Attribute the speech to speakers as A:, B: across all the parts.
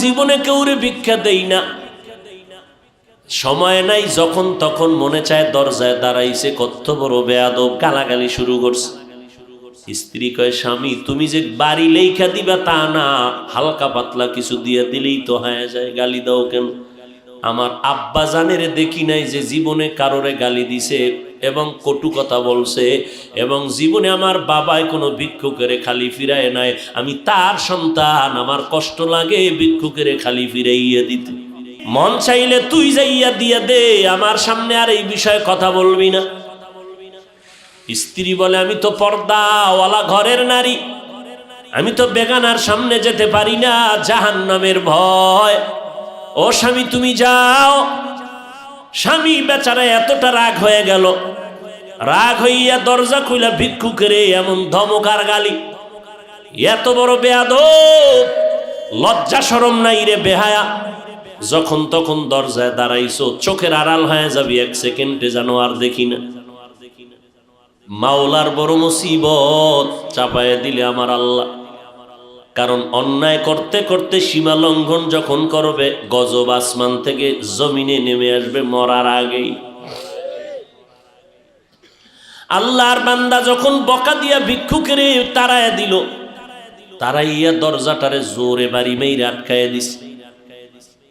A: জীবনে কেউরে ভিক্ষা দেই না, সময় নাই, যখন তখন মনে চায় দরজায় দাঁড়াইছে, কত বড় বেয়াদব, গালাগালি শুরু করছে। স্ত্রী কয়, স্বামী তুমি যে বাড়ি লেখা দিবা তা না, হালকা পাতলা কিছু দিয়ে দিলেই তো হয়ে যায়, গালি দাও কেন? আমার আব্বা জানেরে দেখি নাই যে জীবনে কারোরে গালি দিছে এবং কটু কথা বলছে, এবং জীবনে আমার বাবাই কোনো ভিক্ষুকেরে খালি ফিরায় নাই। আমি তার সন্তান, আমার কষ্ট লাগে ভিক্ষুকেরে খালি ফিরাইয়া দিতে। মন চাইলে তুই যাইয়া দিয়া দে, আমার সামনে আর এই বিষয়ে কথা বলবি না। স্ত্রী বলে, আমি তো পর্দাওয়ালা ঘরের নারী, আমি তো বেগানার সামনে যেতে পারি না, জাহান্নামের ভয়। ও স্বামী তুমি যাও। স্বামী বেচারা এতটা রাগ হয়ে গেল, রাগ হইয়া দরজা খুইলা ভিক্ষুকের এমন ধমক আর গালি, এত বড় বেয়াদব, লজ্জা শরম নাই রে বেহায়া, যখন তখন দরজায় দাঁড়াইছো, চোখের আড়াল হয়ে যাবি এক সেকেন্ডে যেন আর দেখি না। মাওলার বড় মুসিবত চাপায় দিলে আমার আল্লাহ। কারণ অন্যায় করতে করতে সীমা লঙ্ঘন যখন করবে, গজব আসমান থেকে জমিনে নেমে আসবে মরার আগেই। আল্লাহর বান্দা যখন বকা দিয়া ভিক্ষুকের তাড়ায় দিল, তারাইয়া দরজাটারে জোরে বাড়ি মেরে আটকায় দিছে।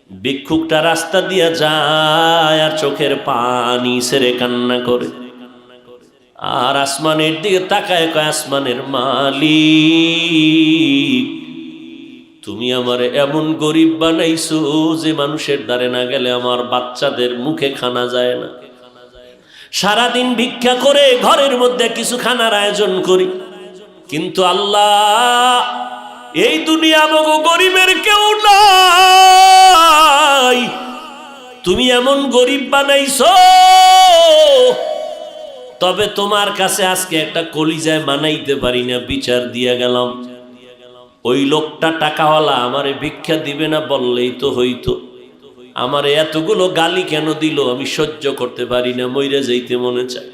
A: ভিক্ষুকটা রাস্তা দিয়া যায় আর চোখের পানি ছেড়ে কান্না করে, আর আসমানের দিকে তাকায় কয়, আসমানের মালিক তুমি আমারে এমন গরিব বানাইছো যে মানুষের দ্বারে না গেলে আমার বাচ্চাদের মুখে খানা যায় না। সারাদিন ভিক্ষা করে ঘরের মধ্যে কিছু খানার আয়োজন করি, কিন্তু আল্লাহ এই দুনিয়া মগো গরিবের কেউ নাই, তুমি এমন গরিব বানাইছো। তবে তোমার কাছে আজকে একটা কলিজায় মানাইতে পারি না, বিচার দিয়া গেলাম। ওই লোকটা টাকাওয়ালা আমারে ভিক্ষা দিবে না বললেই তো হইতো, আমারে এতগুলো গালি কেন দিল আমি সহ্য করতে পারি না, মইরা যাইতে মনে চায়।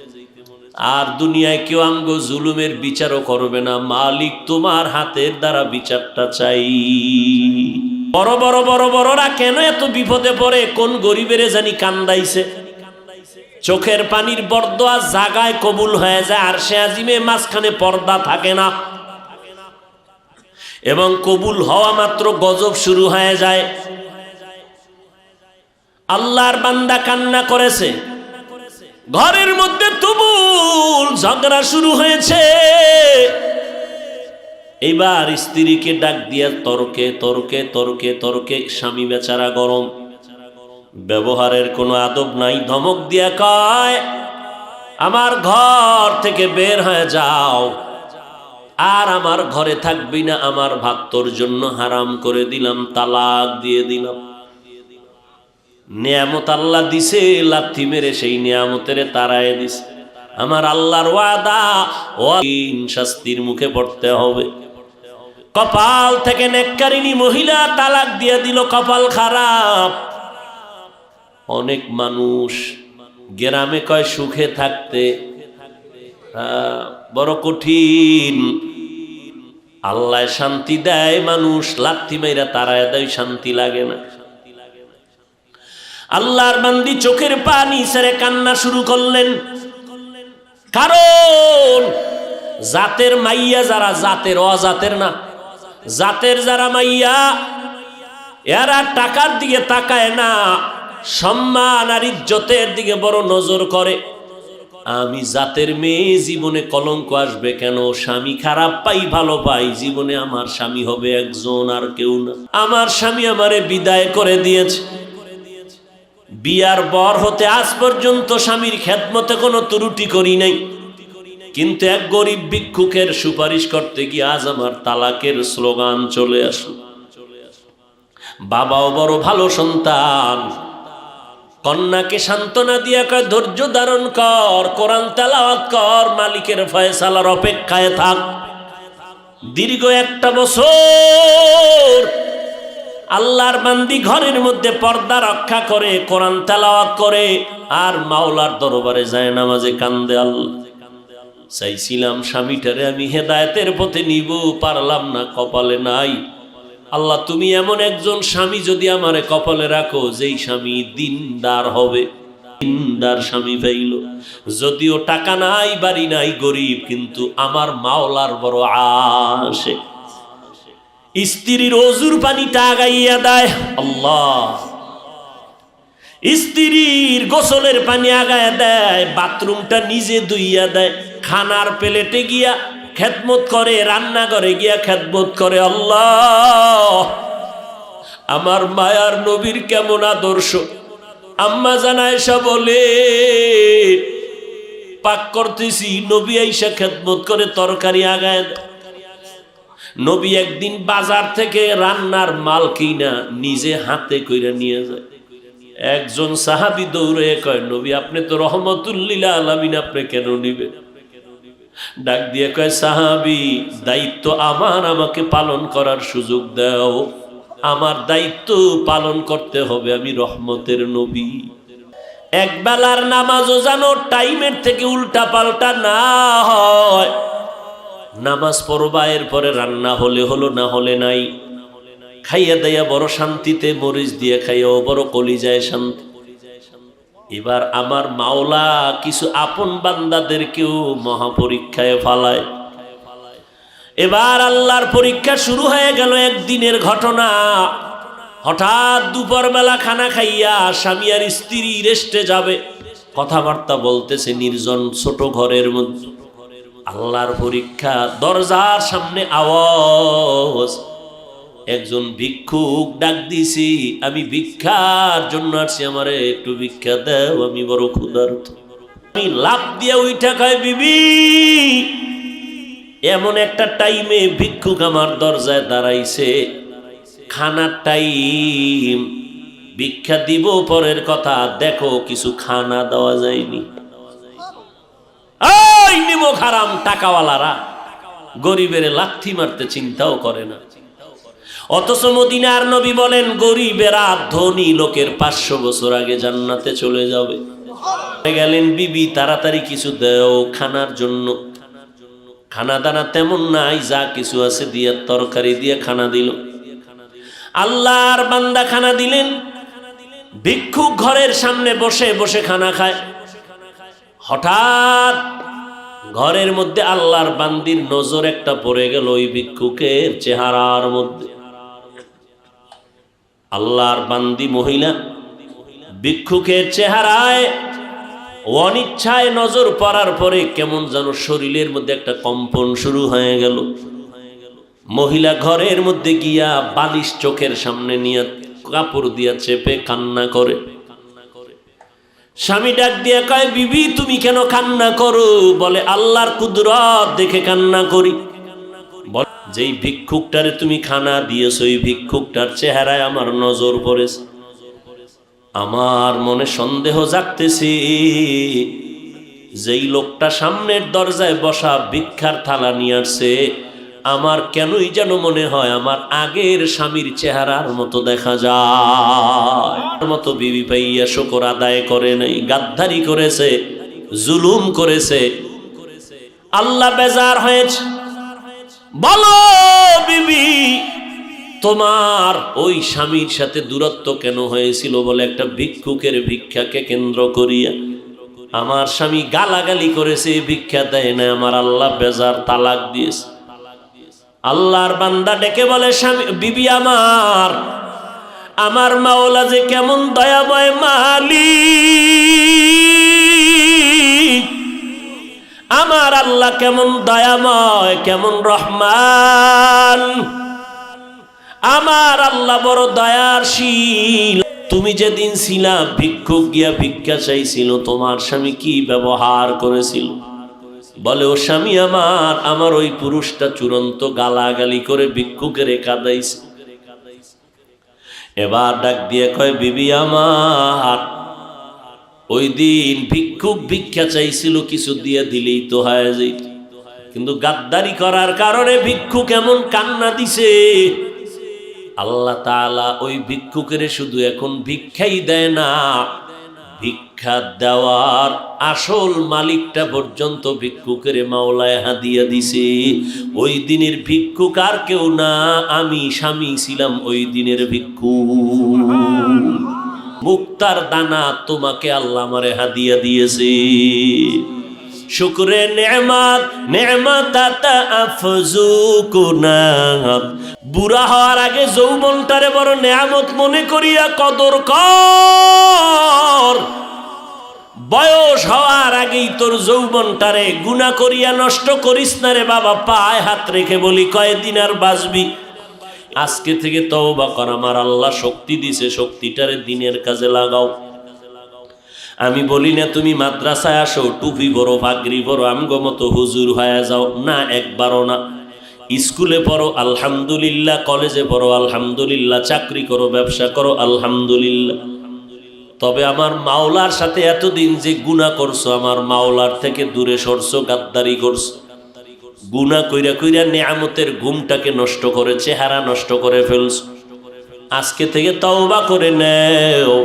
A: আর দুনিয়ায় কেউ আঙ্গ জুলুমের বিচারও করবে না, মালিক তোমার হাতের দ্বারা বিচারটা চাই। বড় বড় বড় বড়রা কেন এত বিপদে পড়ে, কোন গরিবেরে জানি কান্দাইছে, চোখের পানির বরদোয়া জাগায় কবুল হয়ে যায়, আর সে আজিমে মাঝখানে পর্দা থাকে না, এবং কবুল হওয়া মাত্র গজব শুরু হয়ে যায়। আল্লাহর বান্দা কান্না করেছে, ঘরের মধ্যে তুমুল ঝগড়া শুরু হয়েছে। এবার স্ত্রীকে ডাক দিয়া তর্কে তর্কে তর্কে তর্কে, স্বামী বেচারা গরম, ব্যবহারের কোনো আদব নাই, ধমক দিয়া কয়, আমার ঘর থেকে বের হয়ে যাও, আর আমার ঘরে থাকবি না, আমার ভাত তোর জন্য হারাম করে দিলাম, তালাক দিয়ে দিলাম। নিয়ামত আল্লাহ দিছে, লাথি মেরে সেই নিয়ামতের তাড়ায় দিছে। আমার আল্লাহর ওয়াদা, শাস্তির মুখে পড়তে হবে। কপাল থেকে নেককারিনী মহিলা তালাক দিয়ে দিল, কপাল খারাপ। অনেক মানুষ গ্রামে কয় সুখে থাকতে, বড় কঠিন। আল্লাহ শান্তি দেয়, মানুষ লাথি মেরা তারায় দেয়, শান্তি লাগে না। আল্লাহর বান্দি চোখের পানি ছেড়ে কান্না শুরু করলেন, কারণ জাতের মাইয়া যারা, জাতের অজাতের না, জাতের যারা মাইয়া, এরা টাকার দিকে তাকায় না, সম্মান আর ইজ্জতের দিকে বড় নজর করে। আমি জাতের মেয়ে, জীবনে কলঙ্ক আসবে কেন, স্বামী খারাপ পাই ভালো পাই, জীবনে আমার স্বামী হবে একজন আর কেউ না। আমার স্বামী আমারে বিদায় করে দিয়েছে, বিয়ার বর হতে আজ পর্যন্ত স্বামীর খেদমতে কোনো ত্রুটি করি নাই, কিন্তু এক গরিব ভিক্ষুকের সুপারিশ করতে গিয়ে আজ আমার তালাকের স্লোগান চলে আসলো। বাবাও বড় ভালো সন্তান, কন্যাকে সান্ত্বনা দিয়া কয়, ধৈর্য ধারণ কর, কোরআন তেলাওয়াত কর, মালিকের ফয়সালার অপেক্ষায় থাক। দীর্ঘ 1 বছর আল্লাহর বান্দি ঘরের মধ্যে পর্দা রক্ষা করে, কোরআন তেলাওয়াত করে, আর মাওলার দরবারে যায় নামাজে কান্দে। আল্লাহ, চাইছিলাম স্বামীটারে আমি হেদায়েতের পথে নিব, পারলাম না, কপালে নাই। আল্লাহ তুমি এমন একজন স্বামী যদি আমারে কপালে রাখো যেই স্বামী দিনদার হবে। দিনদার স্বামী পাইল, যদিও টাকা নাই বাড়ি নাই গরিব, কিন্তু আমার মাওলার বড় আশে। স্ত্রীর অজুর পানিটা আগাইয়া দেয় আল্লাহ, স্ত্রীর গোসলের পানি আগায় দেয়, বাথরুমটা নিজে ধুইয়া দেয়, খানার প্লেটে গিয়া খেদমত করে, রান্নাঘরে গিয়া খেদমত করে। আল্লাহ আমার মায়ার নবীর কেমন আদর্শ। আম্মা জান আয়েশা বলে পাক করতেছি, নবী আয়েশা খেদমত করে তরকারি আগায় দেয়। নবী একদিন বাজার থেকে রান্নার মাল কিনা নিজে হাতে কইরা নিয়ে যায়। একজন সাহাবী দৌড়ে কয়, নবী আপনি তো রহমতুল্লিল আলামিন, আপনি কেন নিবেন? ডাক দিয়ে কয়, সাহাবী দায়িত্ব আমার, আমাকে পালন করার সুযোগ দাও, আমার দায়িত্ব পালন করতে হবে, আমি রহমতের নবী। এক বেলার নামাজও জানো টাইমের থেকে উল্টা পাল্টা না হয়। নামাজ পড়বা, এরপরে রান্না হলে হলো, না হলে নাই। খাইয়া দেয়া বড় শান্তিতে, মরিচ দিয়ে খাইয়াও বড় কলিজায় শান্তি। এবার আমার মাওলা কিছু আপন বান্দাদেরকেও মহাপরীক্ষায় ফালায়। এবার আল্লাহর পরীক্ষা শুরু হয়ে গেল। একদিনের ঘটনা, হঠাৎ দুপুর বেলা খানা খাইয়া স্বামী আর স্ত্রী রেস্টে যাবে, কথাবার্তা বলতেছে নির্জন ছোট ঘরের মধ্যে। আল্লাহর পরীক্ষা, দরজার সামনে আওয়াজ, একজন ভিক্ষুক ডাক দিছি, আমি ভিক্ষার জন্য আসছি, আমারে একটু ভিক্ষা দাও, আমি বড় ক্ষুধার্ত। আমি লাফ দিয়ে উইঠা কয়, বিবি এমন একটা টাইমে ভিক্ষুক আমার দরজায় দাঁড়াইছে, খানার টাইম, ভিক্ষা দিব পরের কথা, দেখো কিছু খানা দেওয়া যায়নি। ওই নিমক হারাম টাকাওয়ালারা গরিবের লাথি মারতে চিন্তাও করে না। অথচ মদিনার নবী বলেন, গরিবেরা ধনী লোকের 500 বছর আগে জান্নাতে চলে যাবে। গেলেন, বিবি তাড়াতাড়ি কিছু দাও খানার জন্য। খানা দানা তেমন নাই, যা কিছু আছে দিয়ে তরকারি দিয়ে খানা দিল। আল্লাহর বান্দা খানা দিলেন। ভিক্ষুক ঘরের সামনে বসে বসে খানা খায়। হঠাৎ ঘরের মধ্যে আল্লাহর বান্দির নজর একটা পড়ে গেল ওই ভিক্ষুকের চেহারার মধ্যে। আল্লাহর বান্দি মহিলা ভিক্ষুকের চেহারায় অনিচ্ছায় নজর পড়ার পরে কেমন যেন শরীরের মধ্যে একটা কম্পন শুরু হয়ে গেল। মহিলা ঘরের মধ্যে গিয়া বালিশ চোখের সামনে নিয়ে কাপড় দিয়া চেপে কান্না করে। স্বামী ডাক দিয়া কয়, বিবি তুমি কেন কান্না করো? বলে, আল্লাহর কুদরত দেখে কান্না করি। যেই ভিক্ষুকটারে তুমি খানা দিয়েছো, ওই ভিক্ষুকটার চেহারায় আমার নজর পড়েছে। আমার মনে সন্দেহ জাগতেছে, যেই লোকটা সামনের দরজায় বসা ভিক্ষার থালা নিয়ে আসছে, আমার কেনই যেন মনে হয় আমার আগের স্বামীর চেহারার মতো দেখা যায়। মতো বিবি পাইয়া শুকর আদায় করে নাই, গাদ্দারি করেছে, জুলুম করেছে। আল্লাহ বেজার হয়েছে। বলো বিবি, তোমার ওই স্বামীর সাথে দূরত্ব কেন হয়েছিল? বলে, একটা ভিক্ষুকের ভিক্ষাকে কেন্দ্র করিয়া আমার স্বামী গালাগালি করেছে, ভিক্ষা দেয় না, আমার আল্লাহ বেজার, তালাক দিয়েছে। আল্লাহর বান্দা ডেকে বলে, স্বামী বিবি আমার মাওলা যে কেমন দয়াময় মালিক, আমার আল্লাহ কেমন দয়াময়, কেমন রহমান, আমার আল্লাহ বড় দয়াশীল। তুমি যেদিন ছিলা ভিক্ষুক গিয়া ভিক্ষা চাইছিল, তোমার স্বামী কি ব্যবহার করেছিল? বলে, ও স্বামী আমার ওই পুরুষটা চূড়ান্ত গালাগালি করে ভিক্ষুকের কাঁদাইছে। এবার ডাক দিয়ে কয়, বিবি ওই দিন ভিক্ষুক ভিক্ষা চাইছিল, কিছু দিয়ে দিলেই তো হয়ে যেত, কিন্তু গাদ্দারি করার কারণে ভিক্ষুক এমন কান্না দিছে। আল্লাহ তাআলা ওই ভিক্ষুকের শুধু এখন ভিক্ষাই দেয় না, ভিক্ষা দেওয়ার আসল মালিকটা পর্যন্ত ভিক্ষুকের মাওলায় হাদিয়া দিছে। ওই দিনের ভিক্ষুক আর কেউ না, আমি স্বামী ছিলাম ওই দিনের ভিক্ষুক। মুক্তার দানা তোমাকে আল্লাহ আমারে হাদিয়া দিয়েছে। শুকরে নেমাত নেমাতাতা আফজু কুনাত। বুড়া হওয়ার আগে যৌবনটারে বড় নেয়ামত মনে করিয়া কদর কর। বয়স হওয়ার আগেই তোর যৌবনটারে গুনাহ করিয়া নষ্ট করিস না রে বাবা। পায়ে হাত রেখে বলি, কয়দিন আর বাঁচবি? আজকে থেকে তওবা কর। আমার আল্লাহ শক্তি দিছে, শক্তিটারে দিনের কাজে লাগাও। আমি বলি না তুমি মাদ্রাসায় আসো, টুপি পরো, পাগড়ি পরো, আমগো মতো হুজুর হয়ে যাও, না, একবারও না। স্কুলে পড়ো আলহামদুলিল্লাহ, কলেজে পড়ো আলহামদুলিল্লাহ, চাকরি করো, ব্যবসা করো আলহামদুলিল্লাহ। তবে আমার মাওলার সাথে এতদিন যে গুনাহ করছো, আমার মাওলার থেকে দূরে সরছো, গাদ্দারি করছো, গুনাহ কইরা কইরা নেয়ামতের ঘুমটাকে নষ্ট করে, চেহারা নষ্ট করে ফেলছো। আজকে থেকে তওবা করে নেও।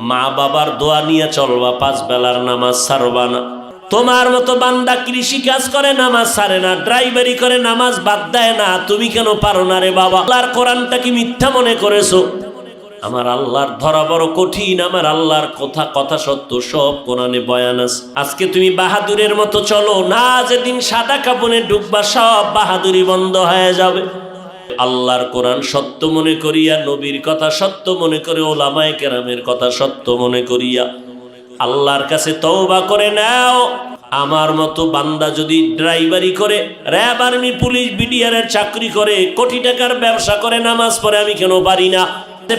A: মা বাবার দোয়া নিয়ে চলবা, 5 বেলার নামাজ ছাড়বা না। তোমার মতো বান্দা কৃষি কাজ করে নামাজ ছাড়ে না, ড্রাইভারি করে নামাজ বাদ দেয় না, তুমি কেন পারো না রে বাবা? আল্লাহর কোরআনটা কি মিথ্যা মনে করেছো? আমার আল্লাহর ধরা বড় কঠিন। আমার আল্লাহর কথা সত্য, সব কোরআনে বয়ান আছে। আজকে তুমি বাহাদুরের মতো চলো না, যেদিন সাদা কাপড়ে ডুববা সব বাহাদুরি বন্ধ হয়ে যাবে। আল্লাহর কোরআন সত্য মনে করিয়া, নবীর কথা সত্য মনে করে, ওলামায়ে কেরামের কথা সত্য মনে করিয়া আল্লাহর কাছে তওবা করে নাও। আমার মতো বান্দা যদি ড্রাইভারি করে, র্যাব, আর্মি, পুলিশ, বিডিআরের চাকরি করে, কোটি টাকার ব্যবসা করে, নামাজ পড়ে, আমি কেন পারি না?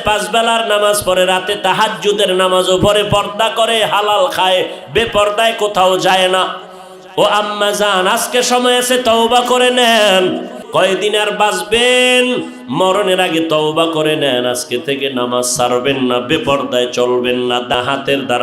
A: 5 বেলার নামাজ পড়ে, রাতে তাহাজ্জুদের নামাজও পড়ে, পর্দা করে, হালাল খায়, বেপর্দায় কোথাও যায় না। ও আম্মা জান, আজকে সময় আছে, তওবা করে নেন। কয়দিন আর বাঁচবেন? মরণের আগে তওবা করে নেন। আজকে থেকে নামাজ ছাড়বেন না, বেপর্দায় চলবেন না, হাতের দ্বারা